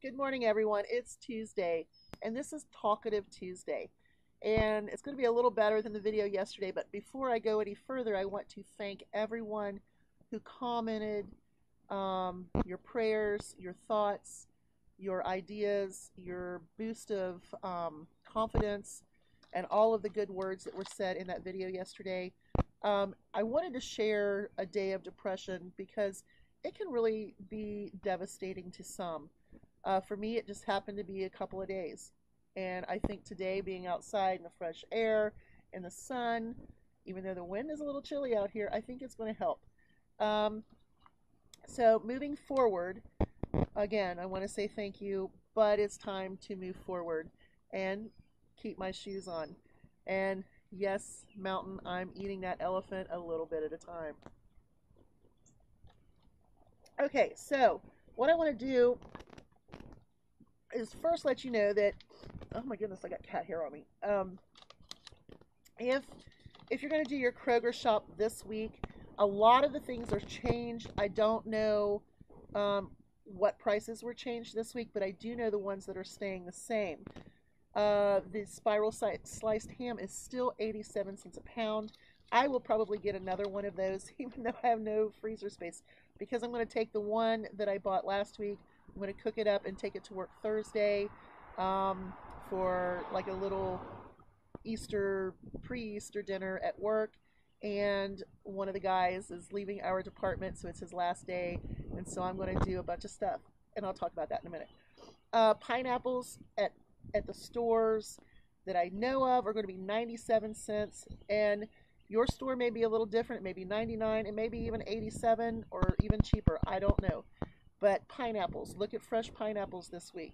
Good morning, everyone. It's Tuesday, and this is Talkative Tuesday. And it's going to be a little better than the video yesterday, but before I go any further, I want to thank everyone who commented your prayers, your thoughts, your ideas, your boost of confidence, and all of the good words that were said in that video yesterday. I wanted to share a day of depression because it can really be devastating to some. For me, it just happened to be a couple of days. And I think today, being outside in the fresh air, in the sun, even though the wind is a little chilly out here, I think it's going to help. Um, so, moving forward, again, I want to say thank you, but it's time to move forward and keep my shoes on. And yes, Mountain, I'm eating that elephant a little bit at a time. Okay, so what I want to do is first let you know that, oh my goodness, I got cat hair on me. If if you're going to do your Kroger shop this week, a lot of the things are changed. I don't know what prices were changed this week, but I do know the ones that are staying the same. The spiral sliced ham is still 87 cents a pound. I will probably get another one of those, even though I have no freezer space, because I'm going to take the one that I bought last week. I'm going to cook it up and take it to work Thursday for like a little Easter, pre-Easter dinner at work. And one of the guys is leaving our department, so it's his last day. And so I'm going to do a bunch of stuff, and I'll talk about that in a minute. Pineapples at the stores that I know of are going to be 97 cents, and your store may be a little different. It may be 99, it may be even 87 or even cheaper. I don't know. But pineapples, look at fresh pineapples this week.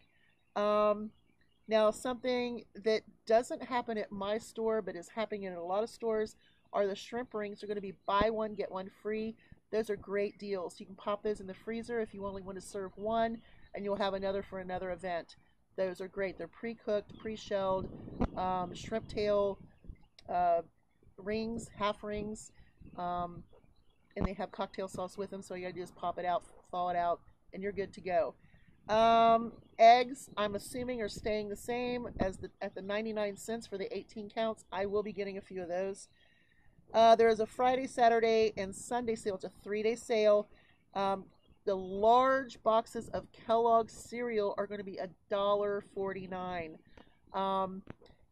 Now, something that doesn't happen at my store but is happening in a lot of stores are the shrimp rings. Are going to be buy one, get one free. Those are great deals. You can pop those in the freezer if you only want to serve one, and you'll have another for another event. Those are great. They're pre-cooked, pre-shelled, shrimp tail uh, rings, half rings, and they have cocktail sauce with them. So all you gotta do is pop it out, thaw it out, and you're good to go. Eggs, I'm assuming, are staying the same as at the 99 cents for the 18 counts. I will be getting a few of those. There is a Friday, Saturday, and Sunday sale. It's a 3-day sale. The large boxes of Kellogg's cereal are going to be $1.49.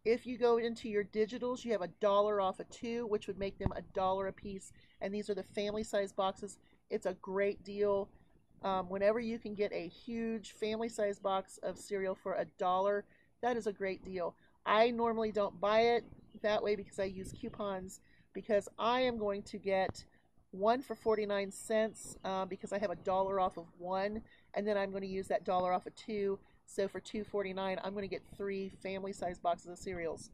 If you go into your digitals, you have $1 off of two, which would make them $1 a piece. And these are the family size boxes. It's a great deal. Whenever you can get a huge family size box of cereal for $1, that is a great deal. I normally don't buy it that way because I use coupons, because I am going to get one for 49 cents because I have $1 off of one, and then I'm going to use that dollar off of two. So for $2.49, I'm going to get 3 family size boxes of cereals.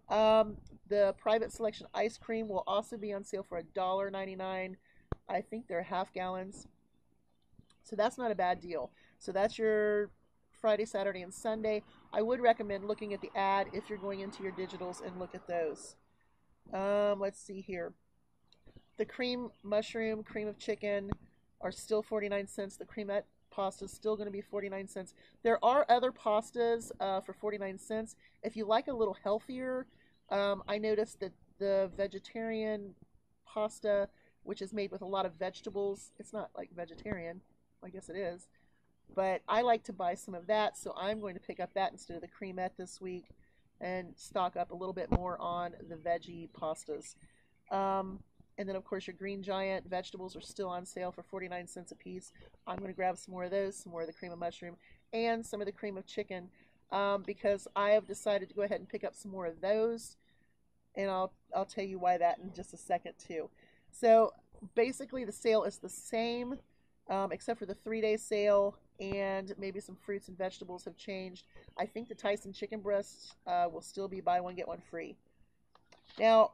The private selection ice cream will also be on sale for $1.99. I think they're half gallons. So that's not a bad deal. So that's your Friday, Saturday, and Sunday. I would recommend looking at the ad if you're going into your digitals and look at those. Let's see here. The cream mushroom, cream of chicken are still 49 cents. The creamette pasta is still going to be 49 cents. There are other pastas for 49 cents. If you like a little healthier, I noticed that the vegetarian pasta, which is made with a lot of vegetables, it's not like vegetarian. I guess it is. But I like to buy some of that, so I'm going to pick up that instead of the creamette this week and stock up a little bit more on the veggie pastas. And then, of course, your Green Giant vegetables are still on sale for 49 cents a piece. I'm going to grab some more of those, some more of the cream of mushroom, and some of the cream of chicken because I have decided to go ahead and pick up some more of those. And I'll tell you why that in just a second, too. So, basically, the sale is the same except for the 3-day sale, and maybe some fruits and vegetables have changed. I think the Tyson chicken breasts will still be buy one, get one free. Now,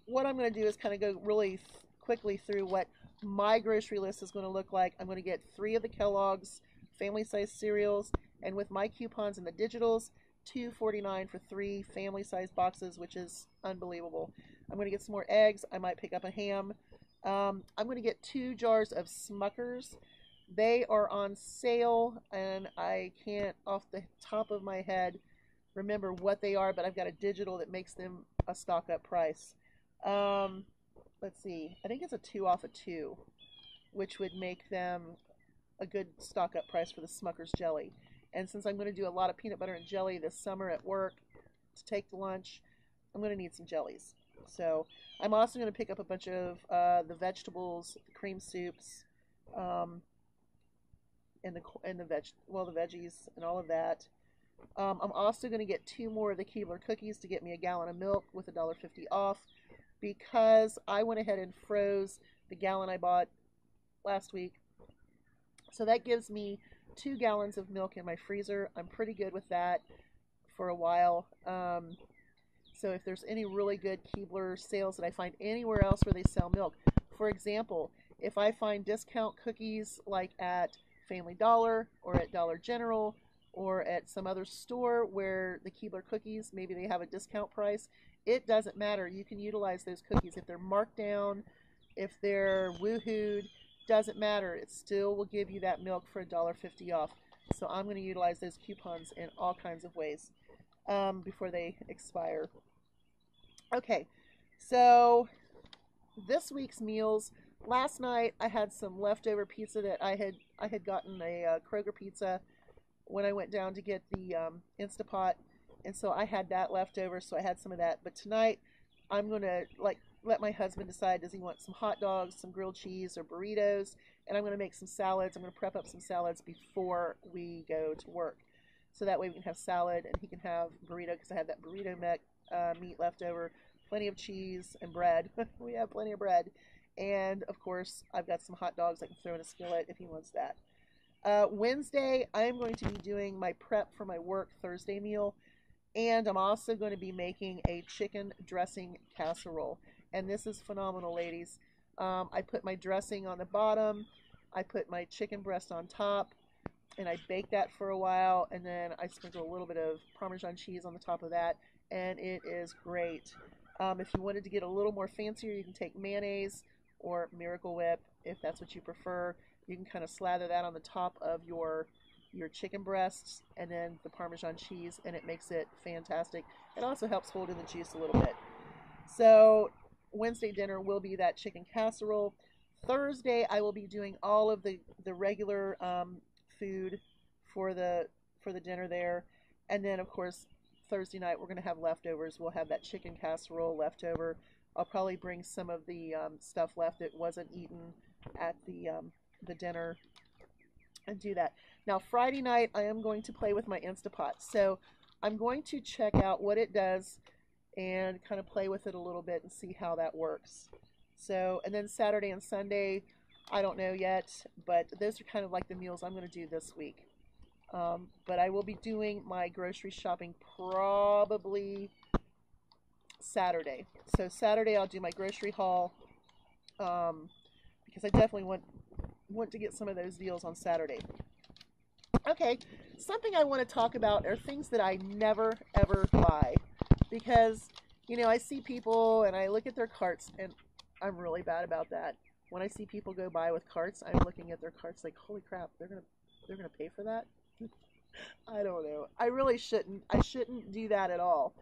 what I'm going to do is kind of go really quickly through what my grocery list is going to look like. I'm going to get 3 of the Kellogg's family size cereals, and with my coupons in the digitals, $2.49 for 3 family size boxes, which is unbelievable. I'm going to get some more eggs. I might pick up a ham. I'm going to get 2 jars of Smuckers. They are on sale, and I can't, off the top of my head, remember what they are, but I've got a digital that makes them a stock up price. Um, let's see. I think it's a 2 off of 2, which would make them a good stock up price for the Smucker's jelly. And since I'm going to do a lot of peanut butter and jelly this summer at work to take to lunch, I'm going to need some jellies. So I'm also going to pick up a bunch of the vegetables, the cream soups, um, and the veggies and all of that. I'm also going to get 2 more of the Keebler cookies to get me a gallon of milk with $1.50 off, because I went ahead and froze the gallon I bought last week. So that gives me 2 gallons of milk in my freezer. I'm pretty good with that for a while. So if there's any really good Keebler sales that I find anywhere else where they sell milk, for example, if I find discount cookies like at Family Dollar or at Dollar General or at some other store where the Keebler cookies, maybe they have a discount price, it doesn't matter. You can utilize those cookies. If they're marked down, if they're woohooed, doesn't matter. It still will give you that milk for $1.50 off. So I'm going to utilize those coupons in all kinds of ways before they expire. Okay, so this week's meals. Last night I had some leftover pizza that I had gotten a Kroger pizza when I went down to get the Instapot, and so I had that left over, so I had some of that. But tonight I'm gonna let my husband decide, does he want some hot dogs, some grilled cheese, or burritos, and I'm gonna make some salads. I'm gonna prep up some salads before we go to work, so that way we can have salad and he can have burrito, because I had that burrito meat left over, plenty of cheese and bread. We have plenty of bread, and of course I've got some hot dogs I can throw in a skillet if he wants that. Wednesday, I am going to be doing my prep for my work Thursday meal, and I'm also going to be making a chicken dressing casserole. And this is phenomenal, ladies. I put my dressing on the bottom, I put my chicken breast on top, and I bake that for a while, and then I sprinkle a little bit of Parmesan cheese on the top of that, and it is great. If you wanted to get a little more fancier, you can take mayonnaise or Miracle Whip if that's what you prefer. You can kind of slather that on the top of your chicken breasts and then the Parmesan cheese, and it makes it fantastic. It also helps hold in the juice a little bit. So Wednesday dinner will be that chicken casserole. Thursday I will be doing all of the regular food for the dinner there, and then of course Thursday night we're going to have leftovers. We'll have that chicken casserole left over. I'll probably bring some of the stuff left that wasn't eaten at the dinner and do that. Now Friday night I am going to play with my Instapot, so I'm going to check out what it does and kind of play with it a little bit and see how that works. So, and then Saturday and Sunday, I don't know yet, but those are kind of like the meals I'm going to do this week. But I will be doing my grocery shopping probably Saturday. So Saturday I'll do my grocery haul, because I definitely want to get some of those deals on Saturday. Okay, something I want to talk about are things that I never ever buy, because I see people and I look at their carts, and I'm really bad about that. When I see people go by with carts, I'm looking at their carts like, holy crap, they're gonna pay for that? I don't know. I really shouldn't. I shouldn't do that at all.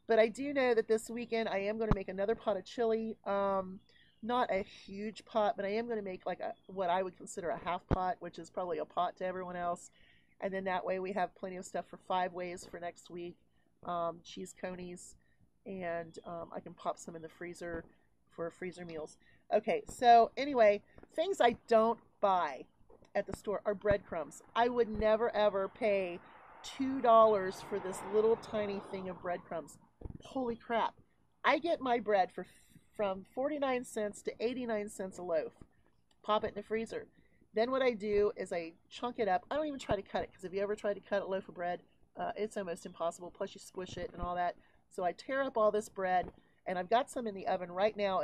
But I do know that this weekend I am going to make another pot of chili. Not a huge pot, but I am going to make like what I would consider a half pot, which is probably a pot to everyone else. And then that way we have plenty of stuff for 5 ways for next week. Cheese conies, and I can pop some in the freezer for freezer meals. Okay, so anyway, things I don't buy at the store are breadcrumbs. I would never ever pay $2 for this little tiny thing of breadcrumbs. Holy crap. I get my bread from 49 cents to 89 cents a loaf. Pop it in the freezer. Then what I do is I chunk it up. I don't even try to cut it, because if you ever try to cut a loaf of bread, it's almost impossible. Plus you squish it and all that. So I tear up all this bread, and I've got some in the oven right now.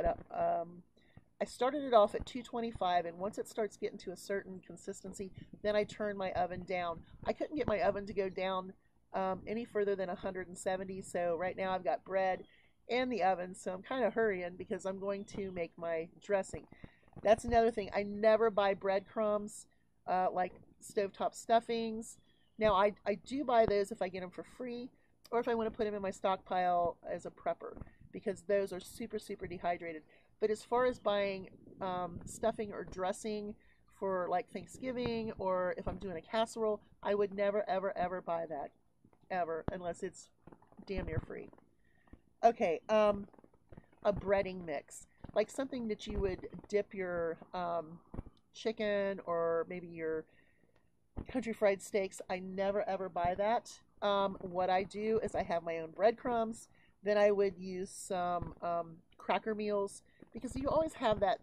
I started it off at 225, and once it starts getting to a certain consistency, then I turn my oven down. I couldn't get my oven to go down any further than 170, so right now I've got bread in the oven, so I'm kind of hurrying because I'm going to make my dressing. That's another thing. I never buy breadcrumbs. like stovetop stuffings. Now, I do buy those if I get them for free or if I want to put them in my stockpile as a prepper because those are super, super dehydrated. But as far as buying stuffing or dressing for like Thanksgiving or if I'm doing a casserole, I would never, ever, ever buy that. Ever, unless it's damn near free. Okay, a breading mix. Like something that you would dip your chicken or maybe your country fried steaks. I never ever buy that. What I do is I have my own breadcrumbs. Then I would use some cracker meals because you always have that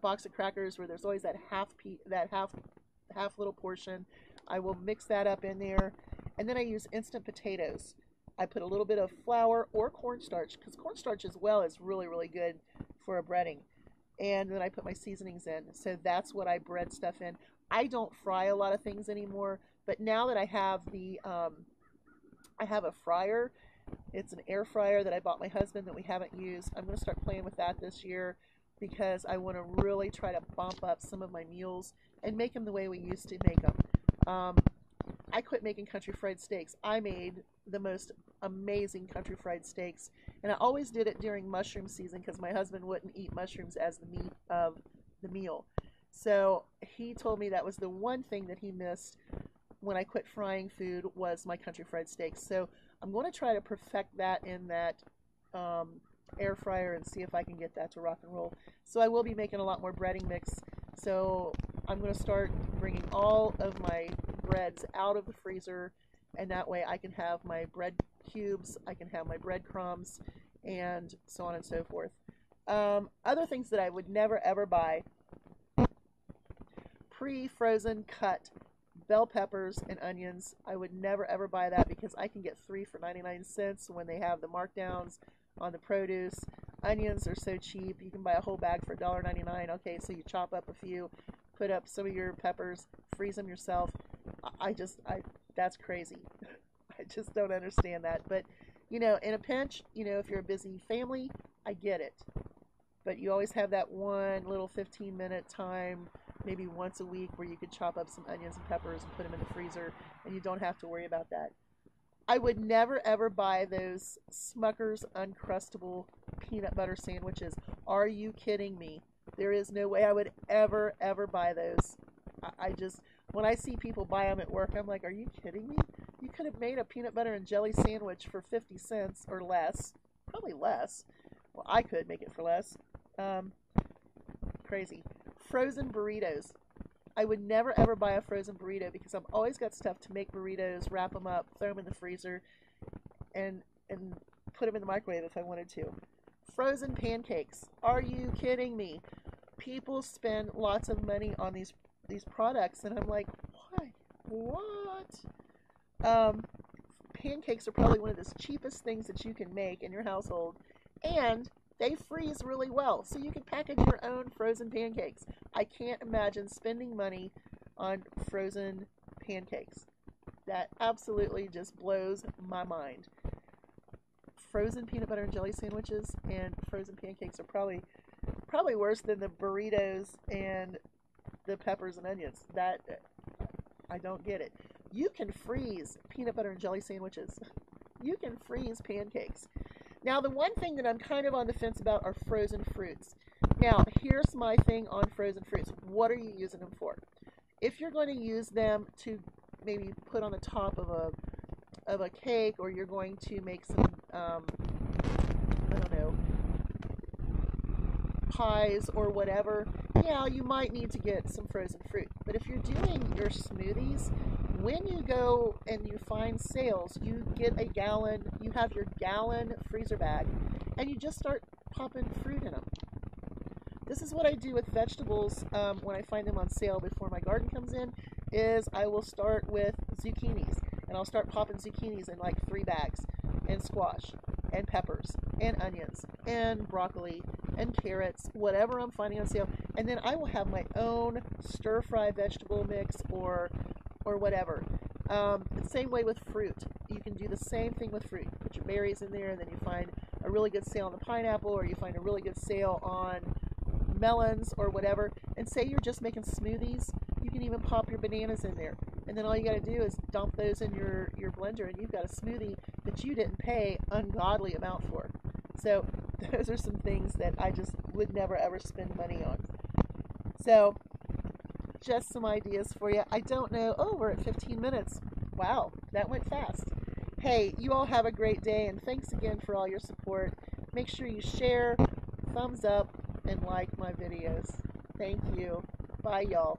box of crackers where there's always that half little portion. I will mix that up in there, and then I use instant potatoes. I put a little bit of flour or cornstarch because cornstarch as well is really really good for a breading. And then I put my seasonings in. So that's what I bread stuff in. I don't fry a lot of things anymore, but now that I have I have a fryer. It's an air fryer that I bought my husband that we haven't used. I'm going to start playing with that this year because I want to really try to bump up some of my meals and make them the way we used to make them. I quit making country fried steaks. I made the most amazing country fried steaks, and I always did it during mushroom season because my husband wouldn't eat mushrooms as the meat of the meal. So he told me that was the one thing that he missed when I quit frying food was my country fried steaks. So I'm going to try to perfect that in that air fryer and see if I can get that to rock and roll. So I will be making a lot more breading mix. So I'm going to start bringing all of my breads out of the freezer, and that way I can have my bread cubes, I can have my breadcrumbs, and so on and so forth. Other things that I would never ever buy: pre-frozen cut bell peppers and onions. I would never ever buy that because I can get 3 for 99 cents when they have the markdowns on the produce. Onions are so cheap. You can buy a whole bag for $1.99. Okay, so you chop up a few, put up some of your peppers, freeze them yourself. That's crazy. I just don't understand that. But, in a pinch, if you're a busy family, I get it. But you always have that one little 15-minute time, maybe once a week, where you could chop up some onions and peppers and put them in the freezer, and you don't have to worry about that. I would never ever buy those Smucker's Uncrustable peanut butter sandwiches. Are you kidding me? There is no way I would ever buy those. When I see people buy them at work, I'm like, are you kidding me? You could have made a peanut butter and jelly sandwich for 50 cents or less. Probably less. Well, I could make it for less. Crazy. Frozen burritos. I would never ever buy a frozen burrito because I've always got stuff to make burritos, wrap them up, throw them in the freezer, and put them in the microwave if I wanted to. Frozen pancakes. Are you kidding me? People spend lots of money on these products, and I'm like, why? What? Pancakes are probably one of the cheapest things that you can make in your household, and they freeze really well, so you can package your own frozen pancakes. I can't imagine spending money on frozen pancakes. That absolutely just blows my mind. Frozen peanut butter and jelly sandwiches and frozen pancakes are probably worse than the burritos and the peppers and onions. That I don't get it. You can freeze peanut butter and jelly sandwiches. You can freeze pancakes. Now, the one thing that I'm kind of on the fence about are frozen fruits. Now, here's my thing on frozen fruits. What are you using them for? If you're going to use them to maybe put on the top of a cake, or you're going to make some, I don't know, pies or whatever, yeah, you might need to get some frozen fruit. But if you're doing your smoothies, when you go and you find sales, you get a gallon, you have your gallon freezer bag, and you just start popping fruit in them. This is what I do with vegetables when I find them on sale before my garden comes in, is I will start with zucchinis, and I'll start popping zucchinis in like 3 bags, and squash, and peppers, and onions, and broccoli, and carrots, whatever I'm finding on sale, and then I will have my own stir-fry vegetable mix or whatever. Same way with fruit. You can do the same thing with fruit. Put your berries in there, and then you find a really good sale on the pineapple, or you find a really good sale on melons or whatever. And say you're just making smoothies, You can even pop your bananas in there. And then all you got to do is dump those in your blender, and you've got a smoothie that you didn't pay ungodly amount for. So those are some things that I just would never ever spend money on. So just some ideas for you. I don't know. Oh, we're at 15 minutes. Wow, that went fast. Hey, you all have a great day, and thanks again for all your support. Make sure you share, thumbs up, and like my videos. Thank you. Bye, y'all.